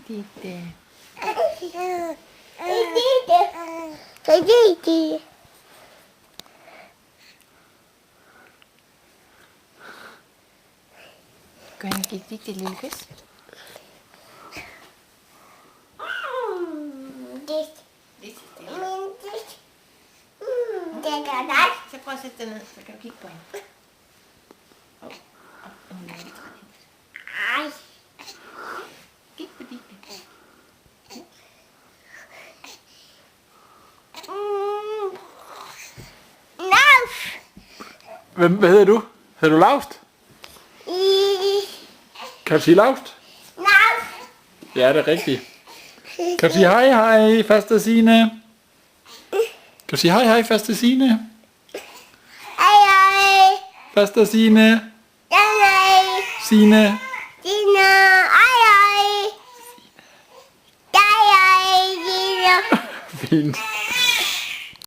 Ditte. Gå hen og give Ditte et lille kys. Så prøv at sætte dig ned, så kan du kigge på hende. Kig på Ditte. Hvad hedder du? Hedder du Laust? Kan du sige Laust? Ja, det er rigtigt. Kan du sige hej hej, faster Signe? Kan du sige hej hej, faster Signe? Faster Signe? Signe? Fint.